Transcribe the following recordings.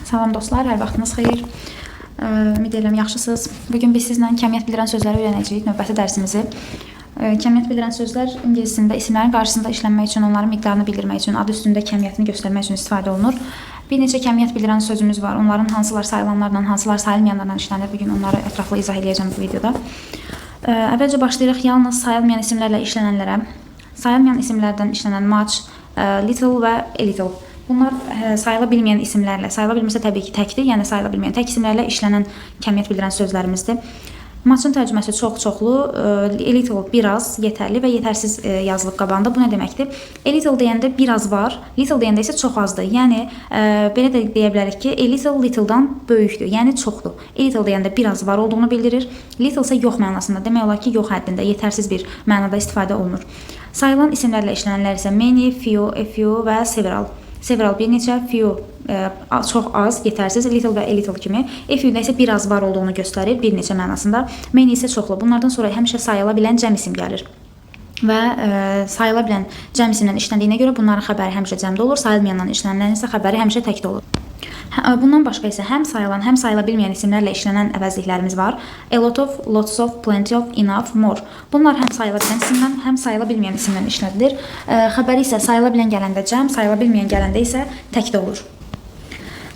Salam dostlar, hər vaxtınız xeyir. Ümid edirəm yaxşısınız. Bugün biz sizlə kəmiyyət bildirən sözləri öyrənəcəyik növbəti dərsimizi. Kəmiyyət bildirən sözlər ingiliscəsində isimlərin qarşısında işlənmək üçün, onların miqdarını bildirmək üçün, adı üstündə kəmiyyətini göstərmək üçün istifadə olunur. Bir neçə kəmiyyət bildirən sözümüz var. Onların hansılar sayılanlarla, hansılar sayılmayanlarla işlənir. Bugün onları ətraflı izah edəcəm bu videoda. Əvvəlcə başlayırıq yalnız sayılmayan isimlərlə işlənənlərə. Sayılmayan isimlərdən işlənən much, little və a little. Bunlar sayıla bilməyən isimlərlə, sayıla bilmirsə təbii ki təkdir, yəni sayıla bilməyən tək isimlərlə işlənən kəmiyyət bildirən sözlərimizdir. Much'ın tərcüməsi çox, çoxlu, a little biraz, yetərli və yetərsiz yazılıb qabağında. Bu nə deməkdir? A little deyəndə biraz var, little deyəndə isə çox azdır. Yəni belə də deyə bilərik ki, a little little'dan böyükdür, yəni çoxdur. A little deyəndə biraz var olduğunu bildirir. Little isə yox mənasında, demək olar ki, yox həddində, yetərsiz bir mənada istifadə olunur. Sayılan isimlərlə işlənənlər isə many, few, a few və several. Several bir neçə, few çox az, yetərsiz, little və a little kimi. A few-də isə biraz var olduğunu göstərir, bir neçə mənasında. Many isə çoxlu. Bunlardan sonra həmişə sayıla bilən cəm isim gəlir. Və sayıla bilən cəm isimlə işləndiyinə görə bunların xəbəri həmişə cəmdə olur, sayılmayandan işlənənlərin isə xəbəri həmişə təkdə olur. Bundan başqa isə həm sayılan, həm sayıla bilməyən isimlərlə işlənən əvəzliklərimiz var. A lot of, lots of, plenty of, enough, more. Bunlar həm sayıla bilən isimdən, həm sayıla bilməyən isimdən işlədilir. Xəbəri isə sayıla bilən gələndə cəm, sayıla bilməyən gələndə isə təkdə olur.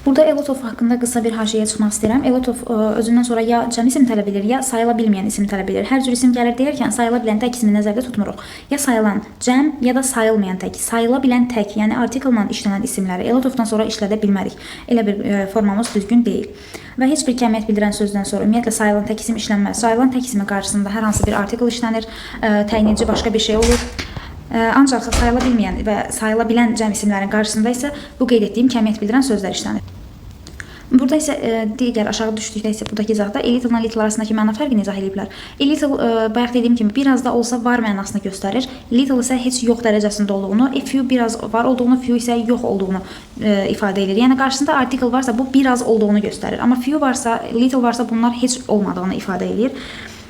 Burada a lot of haqqında qısa bir haşiyə çıxmaq istəyirəm. A lot of özündən sonra ya cəm isim tələb edir, ya sayıla bilməyən isim tələb edir. Hər cür isim gəlir deyərkən sayıla bilən tək ismi nəzərdə tutmuruq. Ya sayılan cəm, ya da sayılmayan tək. Sayıla bilən tək, yəni artikellə işlənən isimləri a lot of-dan sonra işlədə bilmərik. Elə bir formamız düzgün deyil. Və heç bir kəmiyyət bildirən sözdən sonra ümumiyyətlə sayılan tək isim işlənməz. Sayılan tək ismin qarşısında hər hansı bir artikel işlənir, təyin edici başqa bir şey olur. Ancaq sayıla bilməyən və sayıla bilən cəm isimlərin qarşısında isə bu qeyd etdiyim kəmiyyət bildirən sözlər işlənir. Burada isə digər aşağı düşdükdə isə buradakı izahda a little ilə little arasındakı məna fərqini izah ediblər. A little bayaq dediyim kimi biraz da olsa var mənasını göstərir. Little isə heç yox dərəcəsində olduğunu, a few biraz var olduğunu, few isə yox olduğunu ifadə edir. Yəni qarşısında artikel varsa bu biraz olduğunu göstərir. Amma few varsa, little varsa bunlar heç olmadığını ifadə edir.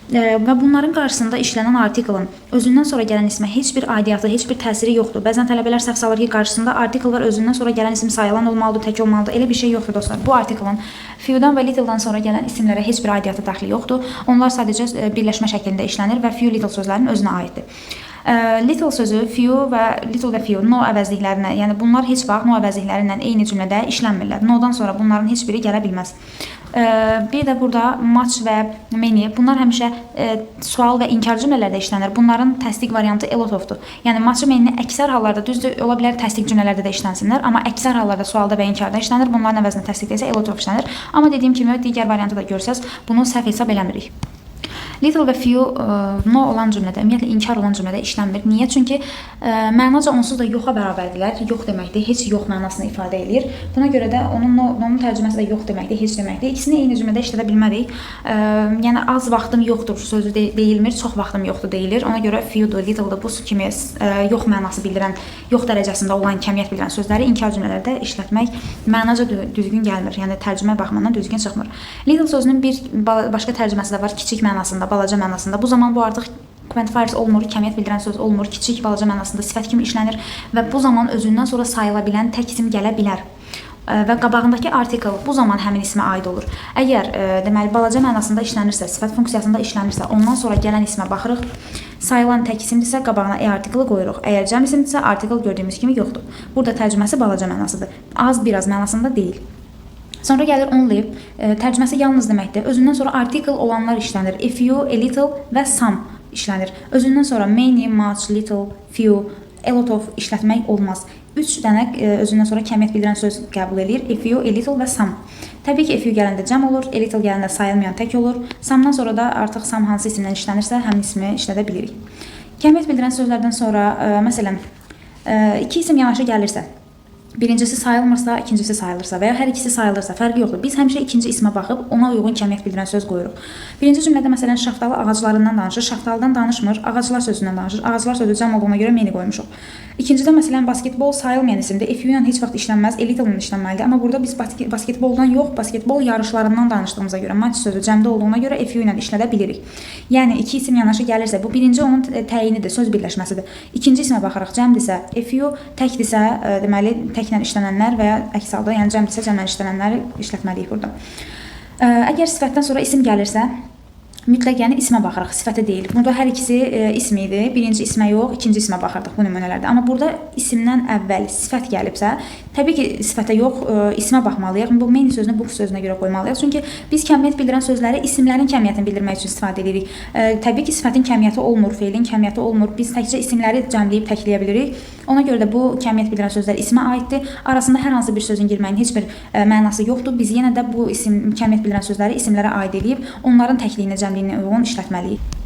Və bunların qarşısında işlənən artikelin özündən sonra gələn ismə heç bir aidiyyatı, heç bir təsiri yoxdur. Bəzən tələbələr səhv salır ki, qarşısında artikel var, özündən sonra gələn isim sayılan olmalıdır, tək olmalıdır. Elə bir şey yoxdur dostlar. Bu artikelin few-dan və little-dan sonra gələn isimlərə heç bir aidiyyatı daxili yoxdur. Onlar sadəcə birləşmə şəklində işlənir və few little sözlərinin özünə aiddir. Little sözü few və little və few no əvəzliklərinə, yəni bunlar heç vaxt no əvəzlikləri ilə eyni cümlədə işlənmirlər. No-dan sonra bunların heç biri gələ bilməz. Bir də burada much və many, bunlar həmişə sual və inkar cümlələrdə işlənir. Bunların təsdiq variantı a lot of-dur. Yəni much və many əksər hallarda düzdür, ola bilər təsdiq cümlələrdə də işlənsinlər, amma əksər hallarda sualda və inkarda işlənir. Bunların əvəzinə təsdiqdə isə a lot of işlənir. Amma dediyim kimi digər variantı da görsəz, bunu səhv hesab eləmirik. Little və few no olan cümlədə, ümumiyyətlə inkar olan cümlədə işlənmir. Niyə? Çünki mənaca onsuz da yoxa bərabərdirlər. Yox deməkdir, heç yox mənasını ifadə edir. Buna görə də onun tərcüməsi də yox deməkdir, heç deməkdir. İkisini eyni cümlədə işlədə bilmərik. Yəni az vaxtım yoxdur sözü deyilmir, çox vaxtım yoxdur deyilir. Ona görə fewdur, little'dır, bu kimi yox mənası bildirən, yox dərəcəsində olan kəmiyyət bildirən sözləri inkar cümlələrdə işlətmək mənaca düzgün gəlmir. Yəni tərcümə baxımından düzgün çıxmır. Little sözünün bir başqa tərcüməsi də var, kiçik mənasında, balaca mənasında. Bu zaman bu artıq quantifiers olmur, kəmiyyət bildirən söz olmur, kiçik, balaca mənasında sifət kimi işlənir və bu zaman özündən sonra sayıla bilən tək isim gələ bilər. Və qabağındakı artikel bu zaman həmin ismə aid olur. Əgər deməli balaca mənasında işlənirsə, sifət funksiyasında işlənirsə, ondan sonra gələn ismə baxırıq. Sayılan tək isimdirsə qabağına artikeli qoyuruq. Əgər cəm isimdirsə artikel gördüyümüz kimi yoxdur. Burada tərcüməsi balaca mənasıdır. Az, biraz mənasında deyil. Sonra gəlir only, tərcüməsi yalnız deməkdir. Özündən sonra artikel olanlar işlənir. A few, a little və some işlənir. Özündən sonra many, much, little, few, a lot of işlətmək olmaz. 3 dənə özündən sonra kəmiyyət bildirən söz qəbul edir. A few, a little və some. Təbii ki, a few gələndə cəm olur, a little gələndə sayılmayan tək olur. Some'dan sonra da artıq some hansı isimdən işlənirsə, həmin ismi işlədə bilirik. Kəmiyyət bildirən sözlərdən sonra, məsələn, iki isim yanaşı gəlirsə, birincisi sayılmırsa, ikincisi sayılırsa və ya hər ikisi sayılırsa, fərqi yoxdur. Biz həmişə ikinci ismə baxıb ona uyğun kəmiyyət bildirən söz qoyuruq. Birinci cümlədə məsələn şaftalı ağaclarından danışır, şaftalıdan danışmır, ağaclar sözündən danışır. Ağaclar sözü cəm olduğuna görə many qoymuşuq. İkincidə məsələn basketbol sayılmayan isimdir. A few ilə heç vaxt işlənməz, a little ilə işlənməlidir. Amma burada biz basketboldan yox, basketbol yarışlarından danışdığımıza görə, match sözü cəmdə olduğuna görə a few ilə işlədə bilirik. Yəni iki isim yanaşı gəlirsə, bu birinci onun təyinidir, söz birləşməsidir. İkinci ismə baxaraq cəmdirsə, a few təkdirsə, deməli tək təklə işlənənlər və ya əks halda, yəni cəmdirsə cəmlə işlənənləri işlətməliyik burada. Əgər sifətdən sonra isim gəlirsə, mütləq yəni ismə baxırıq, sifətə deyil. Burada hər ikisi ism idi. Birinci ismə yox, ikinci ismə baxırdıq bu nümunələrdə. Amma burada isimdən əvvəl sifət gəlibsə, təbii ki, sifətə yox, ismə baxmalıyıq. Bu main sözünü bu sözünə görə qoymalıyıq. Çünki biz kəmiyyət bildirən sözləri isimlərin kəmiyyətini bildirmək üçün istifadə edirik. Təbii ki, sifətin kəmiyyəti olmur, feilin kəmiyyəti olmur. Biz təkcə isimləri cəmləyib təkləyə bilirik. Ona görə də bu kəmiyyət bildirən sözlər ismə aiddir. Arasında hər hansı bir sözün girməyin heç bir mənası yoxdur. Biz yenə də bu isim kəmiyyət bildirən sözləri isimlərə aid edib onların təkliyinə, cəmliyinə uyğun işlətməliyik.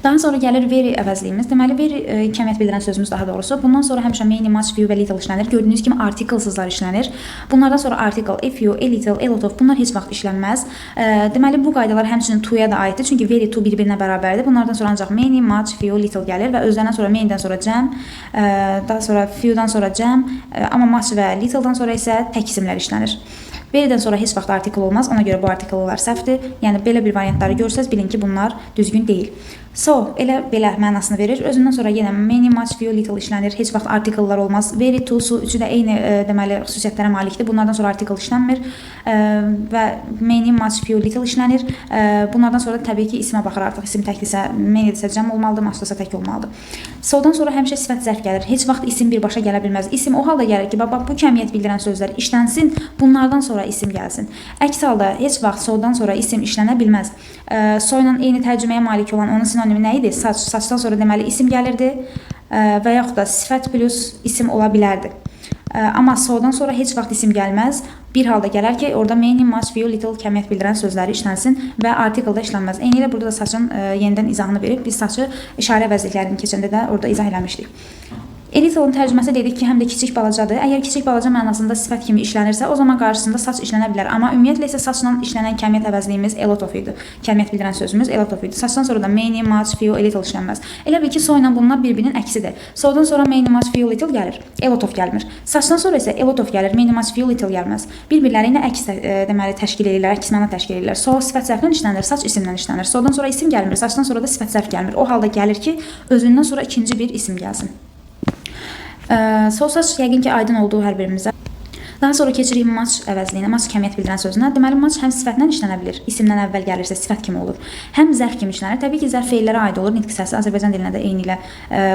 Daha sonra gəlir very əvəzliyimiz. Deməli, very kəmiyyət bildirən sözümüz daha doğrusu. Bundan sonra həmişə main, much, few və little işlənir. Gördüyünüz kimi artiklesızlar işlənir. Bunlardan sonra article, a few, a little, a lot of bunlar heç vaxt işlənməz. Deməli, bu qaydalar həmçinin to-ya da aiddir. Çünki very, to bir-birinə bərabərdir. Bunlardan sonra ancaq main, much, few, little gəlir və özlərindən sonra maindən sonra cəm, daha sonra few'dan sonra cəm, amma much və little'dan sonra isə tək isimlər işlənir. Verydən sonra heç vaxt artikl olmaz. Ona görə bu artikllar səhvdir. Yəni belə bir variantları görsəz bilin ki, bunlar düzgün deyil. So, elə belə mənasını verir. Özündən sonra yenə many, much, few, little işlənir. Heç vaxt artikllar olmaz. Very, to, su üçü də eyni deməli xüsusiyyətlərə malikdir. Bunlardan sonra artikl işlənmir və many, much, few, little işlənir. Bunlardan sonra təbii ki, ismə baxır artıq. İsim təklisə, manydirsə cəm olmalıdır, muchdirsə tək olmalıdır. So-dan sonra həmişə sifət zərf gəlir. Heç vaxt isim birbaşa gələ bilməz. İsim o halda gəlir ki, bax bu kəmiyyət bildirən sözlər işlənsin, bunlardan sonra isim gəlsin. Əks halda heç vaxt so-dan sonra isim işlənə bilməz. So ilə eyni tərcüməyə malik olan onun sinonimi nə idi? Saç. Saçdan sonra deməli isim gəlirdi və yaxud da sifət plus isim ola bilərdi. Amma so-dan sonra heç vaxt isim gəlməz. Bir halda gələr ki, orada main, much, few, little kəmiyyət bildirən sözləri işlənsin və artiklda işlənməz. Eyni ilə burada da saçın yenidən izahını verib. Biz saçı işarə əvəzliklərini keçəndə də orada izah eləmişdik. A little'ın tərcüməsi dedik ki, həm də kiçik balacadır. Əgər kiçik balaca mənasında sifət kimi işlənirsə, o zaman qarşısında saç işlənə bilər. Amma ümumiyyətlə isə saçla işlənən kəmiyyət əvəzliyimiz a lot of idi. Kəmiyyət bildirən sözümüz a lot of idi. Saçdan sonra da main, much, few, a little işlənməz. Elə bil ki, so ilə bunlar bir-birinin əksidir. So-dan sonra main, much, few, little gəlir. A lot of gəlmir. Saçdan sonra isə a lot of gəlir. Main, much, few, little gəlməz. Bir-birləri ilə əks deməli təşkil edirlər, əks məna təşkil edirlər. So sifət zərflə işlənir, saç isimlə işlənir. So-dan sonra isim gəlmir, saçdan sonra da sifət zərf gəlmir. O halda gəlir ki, özündən sonra ikinci bir isim gəlsin. So saç yəqin ki, aydın olduğu hər birimizə. Daha sonra keçirik much əvəzliyinə, much kəmiyyət bildirən sözünə. Deməli, much həm sifətlə işlənə bilir. İsimdən əvvəl gəlirsə sifət kimi olur. Həm zərf kimi işlənir. Təbii ki, zərf feillərə aid olur. Nitq hissəsi Azərbaycan dilində də eyni ilə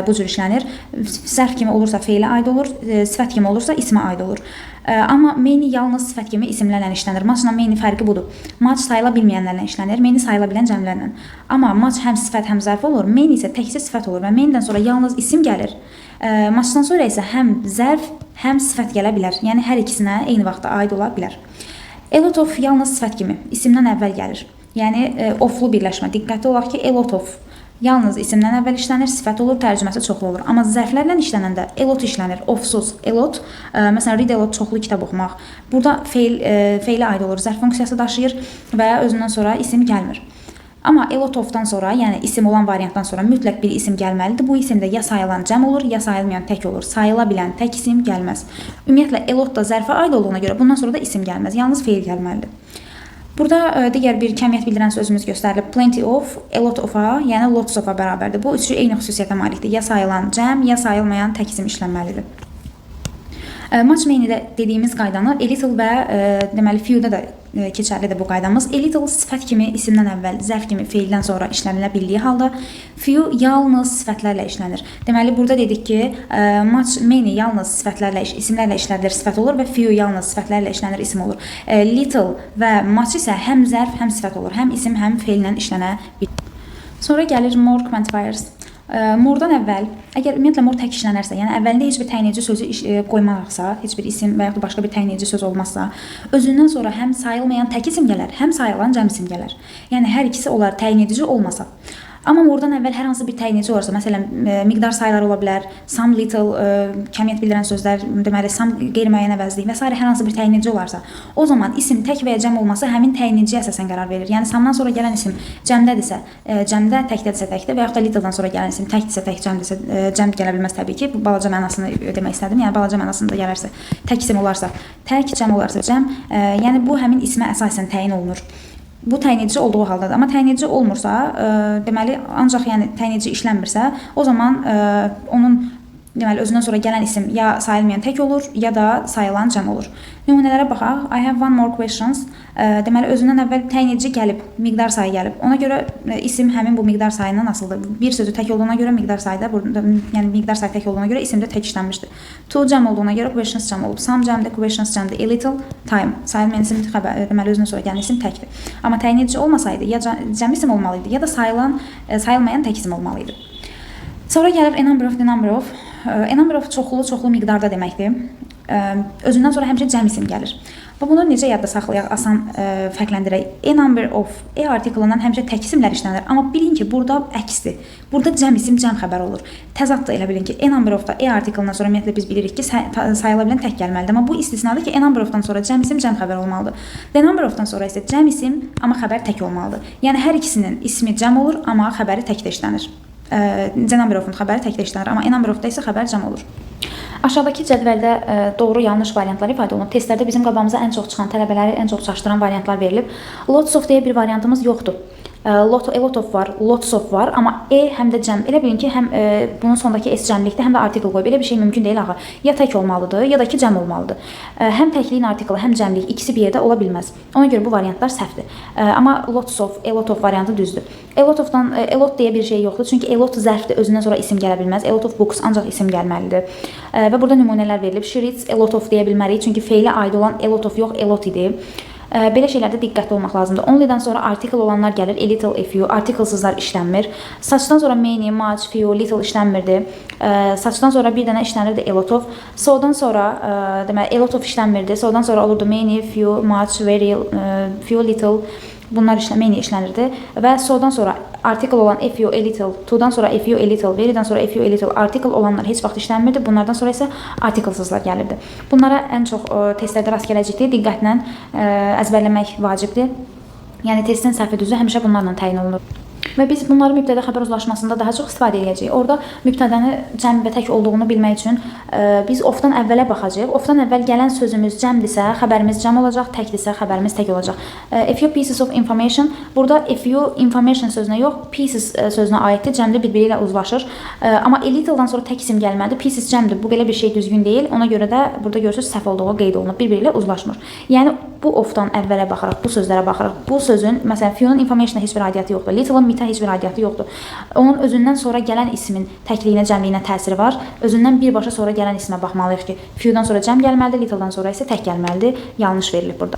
bu cür işlənir. Zərf kimi olursa feilə aid olur, sifət kimi olursa ismə aid olur. Amma main yalnız sifət kimi isimlərlə işlənir. Muchla main fərqi budur. Much sayıla bilməyənlərlə işlənir, main sayıla bilən cəmlərlə. Amma much həm sifət, həm zərf olur, main isə təkcə sifət olur və maindən sonra yalnız isim gəlir. Muchdan sonra isə həm zərf, həm sifət gələ bilər. Yəni hər ikisinə eyni vaxtda aid ola bilər. A lot of yalnız sifət kimi isimdən əvvəl gəlir. Yəni oflu birləşmə. Diqqətli olaq ki, a lot of yalnız isimdən əvvəl işlənir, sifət olur, tərcüməsi çoxlu olur. Amma zərflərlə işlənəndə a lot işlənir, ofsuz. A lot, məsələn, read a lot, çoxlu kitab oxumaq. Burada feilə aid olur, zərf funksiyası daşıyır və özündən sonra isim gəlmir. Amma a lot of-dan sonra, yəni isim olan variantdan sonra mütləq bir isim gəlməlidir. Bu isim də ya sayılan cəm olur, ya sayılmayan tək olur. Sayıla bilən tək isim gəlməz. Ümumiyyətlə, a lot da zərfə aid olduğuna görə bundan sonra da isim gəlməz. Yalnız feil gəlməlidir. Burada digər bir kəmiyyət bildirən sözümüz göstərilib. Plenty of, a lot of-a, yəni lots of-a bərabərdir. Bu üçü eyni xüsusiyyətə malikdir. Ya sayılan cəm, ya sayılmayan tək isim işlənməlidir. Much main'də dediyimiz qaydanı a little və deməli few-da da keçərlidir bu qaydamız. A little sifət kimi isimdən əvvəl, zərf kimi feildən sonra işlənilə bildiyi halda few yalnız sifətlərlə işlənir. Deməli burada dedik ki, much main yalnız sifətlərlə, isimlərlə işlədilir, sifət olur və few yalnız sifətlərlə işlənir, isim olur. Little və much isə həm zərf, həm sifət olur. Həm isim, həm feillə işlənə bilir. Sonra gəlir more quantifiers. More-dan əvvəl, əgər ümumiyyətlə more tək işlənərsə, yəni əvvəlində heç bir təyinici sözü qoymaqsa, heç bir isim və yaxud da başqa bir təyinici söz olmazsa, özündən sonra həm sayılmayan tək isim gələr, həm sayılan cəm isim gələr. Yəni hər ikisi olar təyinici olmasa. Amma oradan əvvəl hər hansı bir təyinici olarsa, məsələn, miqdar sayılar ola bilər, some, little, kəmiyyət bildirən sözlər, deməli, some qeyri-müəyyən əvəzlik və s. hər hansı bir təyinici olarsa, o zaman isim tək və ya cəm olması həmin təyiniciyə əsasən qərar verir. Yəni, somedan sonra gələn isim cəmdədirsə, cəmdə, təkdədirsə təkdə və yaxud da little'dan sonra gələn isim təkdirsə, tək cəmdirsə, cəm gələ bilməz təbii ki. Bu balaca mənasını demək istədim. Yəni, balaca mənasında gələrsə, tək isim olarsa, tək, cəm olarsa, cəm. Yəni, bu həmin ismə əsasən təyin olunur. Bu təyinici olduğu haldadır. Amma təyinici olmursa, deməli, ancaq yəni təyinici işlənmirsə, o zaman onun deməli özündən sonra gələn isim ya sayılmayan tək olur, ya da sayılan cəm olur. Nümunələrə baxaq. I have one more questions. Deməli özündən əvvəl təyin edici gəlib, miqdar sayı gəlib. Ona görə isim həmin bu miqdar sayından asılıdır. Bir sözü tək olduğuna görə miqdar sayda, burada yəni miqdar sayı tək olduğuna görə isimdə tək işlənmişdir. To cəm olduğuna görə questions cəm olub. Some cəmdə, questions cəmdə. A little time. Sayılmayan isim deməli özündən sonra gələn isim təkdir. Amma təyin edici olmasaydı ya cəm isim olmalı idi, ya da sayılmayan tək isim olmalı idi. Sonra gəlir a number of, the number of. A number of çoxlu miqdarda deməkdir. Özündən sonra həmişə cəm isim gəlir. Və bunu necə yadda saxlayaq, asan fərqləndirək. A number of, artiklından həmişə tək isimlər işlənir. Amma bilin ki, burada əksdir. Burada cəm isim, cəm xəbər olur. Təzadda elə bilin ki, a number of da artiklından sonra ümumiyyətlə biz bilirik ki, sayıla bilən tək gəlməlidir. Amma bu istisnadır ki, a number of-dan sonra cəm isim, cəm xəbər olmalıdır. The number of-dan sonra isə cəm isim, amma xəbər tək olmalıdır. Yəni hər ikisinin ismi cəm olur, amma xəbəri təkdə işlənir. C number of-un xəbəri təkdə işlənir, amma a number of-da isə xəbər cəm olur. Aşağıdakı cədvəldə doğru yanlış variantlar ifadə olunur. Testlərdə bizim qabağımıza ən çox çıxan, tələbələri ən çox çaşdıran variantlar verilib. Lots of deyə bir variantımız yoxdur. A lot of var, lots of var, amma həm də cəm. Elə bilin ki, həm bunun sondakı s cəmlikdə, həm də artikel qoyub. Elə bir şey mümkün deyil axı. Ya tək olmalıdır, ya da ki cəm olmalıdır. Həm təkliyin artikeli, həm cəmlik ikisi bir yerdə ola bilməz. Ona görə bu variantlar səhvdir. Amma lots of, a lot of variantı düzdür. A lot deyə bir şey yoxdur. Çünki a lot zərfdir, özündən sonra isim gələ bilməz. A lot of books ancaq isim gəlməlidir. Və burada nümunələr verilib. She reads a lot of deyə bilməliyik. Çünki feilə aid olan a lot of yox, a lot idi. Belə şeylərdə diqqətli olmaq lazımdır. Only'dən sonra artikel olanlar gəlir. A little, a few. Artiklesızlar işlənmir. Saçdan sonra many, much, few, little işlənmirdi. Saçdan sonra bir dənə işlənirdi a lot of. So'dan sonra deməli a lot of işlənmirdi. So'dan sonra olurdu many, few, much, very, few, little. Bunlar many işlənirdi və so'dan sonra artikel olan a few, a little, to'dan sonra a few, a little, very'dən sonra a few, a little, artikel olanlar heç vaxt işlənmirdi. Bunlardan sonra isə artiklesızlar gəlirdi. Bunlara ən çox testlərdə rast gələcəkdir. Diqqətlə əzbərləmək vacibdir. Yəni testin səhv düzü həmişə bunlarla təyin olunur. Və biz bunları mübtədə xəbər uzlaşmasında daha çox istifadə edəcəyik. Orada mübtədəni cəm və tək olduğunu bilmək üçün biz ofdan əvvələ baxacağıq. Ofdan əvvəl gələn sözümüz cəmdirsə, xəbərimiz cəm olacaq, təkdirsə, xəbərimiz tək olacaq. A few pieces of information. Burada a few information sözünə yox, pieces sözünə aiddir. Cəmdə bir-biri ilə uzlaşır. Amma a little-dan sonra tək isim gəlməlidir. Pieces cəmdir. Bu belə bir şey düzgün deyil. Ona görə də burada görürsüz səhv olduğu qeyd olunub. Bir-biri ilə uzlaşmır. Yəni bu ofdan əvvələ baxaraq, bu sözlərə baxaraq, bu sözün məsələn few-nun information-a heç bir aidiyyəti yoxdur. Little-ın mitə heç bir aidiyyəti yoxdur. Onun özündən sonra gələn ismin təkliyinə, cəmliyinə təsiri var. Özündən birbaşa sonra gələn ismə baxmalıyıq ki, few-dan sonra cəm gəlməlidir, little-dan sonra isə tək gəlməlidir. Yanlış verilib burada.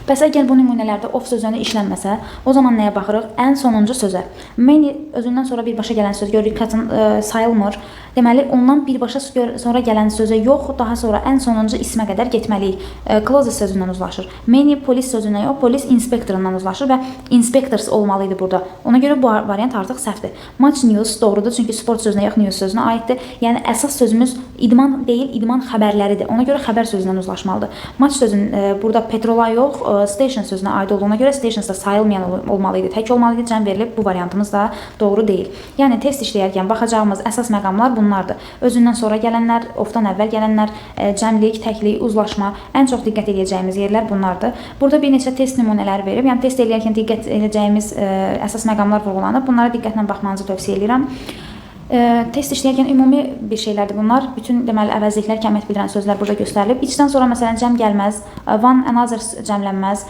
Bəs əgər bu nümunələrdə of sözünü işlənməsə, o zaman nəyə baxırıq? Ən sonuncu sözə. Many özündən sonra birbaşa gələn söz görürük, sayılmır. Deməli, ondan birbaşa sonra gələn sözə yox, daha sonra ən sonuncu ismə qədər getməliyik. Close sözündən uzlaşır. Many polis sözündən yox, polis inspektorundan uzlaşır və inspectors olmalıydı burada. Ona görə bu variant artıq səhvdir. Much news doğrudur, çünki sport sözünə yox, news sözünə aiddir. Yəni əsas sözümüz idman deyil, idman xəbərləridir. Ona görə xəbər sözündən uzlaşmalıdır. Much sözün burada petrola yox, station sözünə aid olduğuna görə stations da sayılmayan olmalıydı, tək olmalıydı, cəm verilib. Bu variantımız da doğru deyil. Yəni test işləyərkən baxacağımız əsas məqamlar bunlardır. Özündən sonra gələnlər, ofdan əvvəl gələnlər, cəmlik, təklik, uzlaşma, ən çox diqqət edəcəyimiz yerlər bunlardır. Burada bir neçə test nümunələri verib, yəni test edərkən diqqət edəcəyimiz əsas məqamlar vurğulanıb. Bunlara diqqətlə baxmanızı tövsiyə edirəm. Test işləyərkən ümumi bir şeylərdir bunlar. Bütün deməli əvəzliklər, kəmiyyət bildirən sözlər burada göstərilib. İçdən sonra məsələn cəm gəlməz, one another cəmlənməz.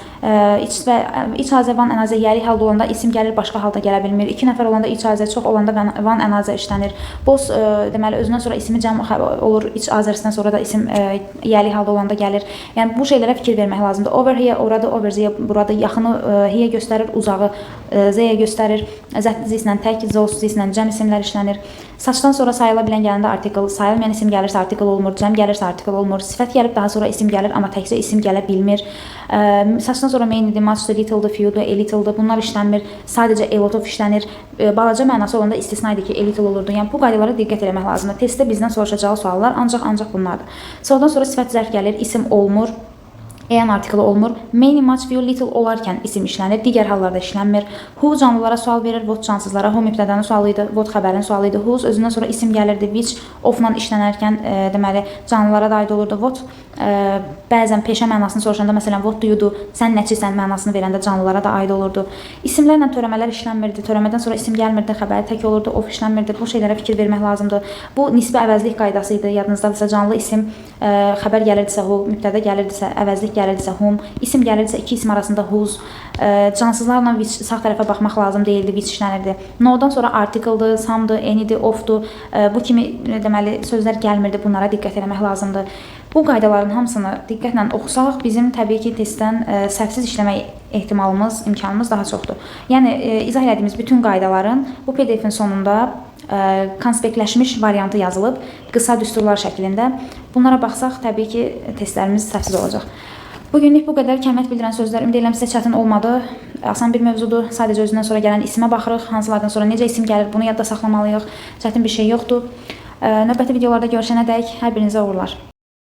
İç azə one another yəli halda olanda isim gəlir, başqa halda gələ bilmir. 2 nəfər olanda iç azə, çox olanda one another işlənir. Both deməli özündən sonra ismi cəm olur, iç azərsindən sonra da isim yəli halda olanda gəlir. Yəni bu şeylərə fikir vermək lazımdır. Over here, orada, over there, burada yaxını here göstərir, uzağı z-yə göstərir. Zətli ilə tək, zolsuz ilə cəm isimlər işlənir. Saçdan sonra sayıla bilən gələndə artikel, sayılmayan isim gəlirsə artikel olmur, cəm gəlirsə artikel olmur, sifət gəlib daha sonra isim gəlir, amma təkcə isim gələ bilmir. Saçdan sonra many'dir, much'dır, little'dır, few'dur, a little'dır, bunlar işlənmir, sadəcə a lot of işlənir. Balaca mənası olanda istisna idi ki, a little olurdu. Yəni bu qaydalara diqqət etmək lazımdır. Testdə bizdən soruşacağı suallar ancaq bunlardır. Sonradan sonra sifət zərf gəlir, isim olmur. am artiklı olmur. Many, much, few, little olarkən isim işlənir, digər hallarda işlənmir. Who canlılara sual verir, what cansızlara. Who mübtədanın sualı idi, what xəbərin sualı idi. Whose özündən sonra isim gəlirdi, which of-la işlənərkən deməli canlılara da aid olurdu. What bəzən peşə mənasını soruşanda, məsələn, what do you do, sən nəçisən mənasını verəndə canlılara da aid olurdu. İsimlərlə törəmələr işlənmirdi. Törəmədən sonra isim gəlmirdi, xəbəri tək olurdu, of işlənmirdi. Bu şeylərə fikir vermək lazımdır. Bu nisbi əvəzlik qaydası idi. Yadınızdadırsa canlı isim xəbər gəlirdisə who, mübtəda gəlirdisə əvəzlik gəlirdisə whom, isim gəlirdisə iki isim arasında whose, cansızlarla which sağ tərəfə baxmaq lazım deyildi, which işlənirdi. No-dan sonra article'dır, some'dır, any'dir, of-dur. Bu kimi deməli sözlər gəlmirdi. Bunlara diqqət etmək lazımdır. Bu qaydaların hamısını diqqətlə oxusaq, bizim təbii ki testdən səhvsiz işləmək ehtimalımız, imkanımız daha çoxdur. Yəni izah etdiyimiz bütün qaydaların bu PDF-in sonunda konspektləşmiş variantı yazılıb, qısa düsturlar şəklində. Bunlara baxsaq, təbii ki testlərimiz səhvsiz olacaq. Bugünlük bu qədər. Kəmiyyət bildirən sözlər ümid edirəm sizə çətin olmadı. Asan bir mövzudur. Sadəcə özündən sonra gələn isimə baxırıq. Hansılardan sonra necə isim gəlir, bunu yadda saxlamalıyıq. Çətin bir şey yoxdur. Növbəti videolarda görüşənədək hər birinizə uğurlar.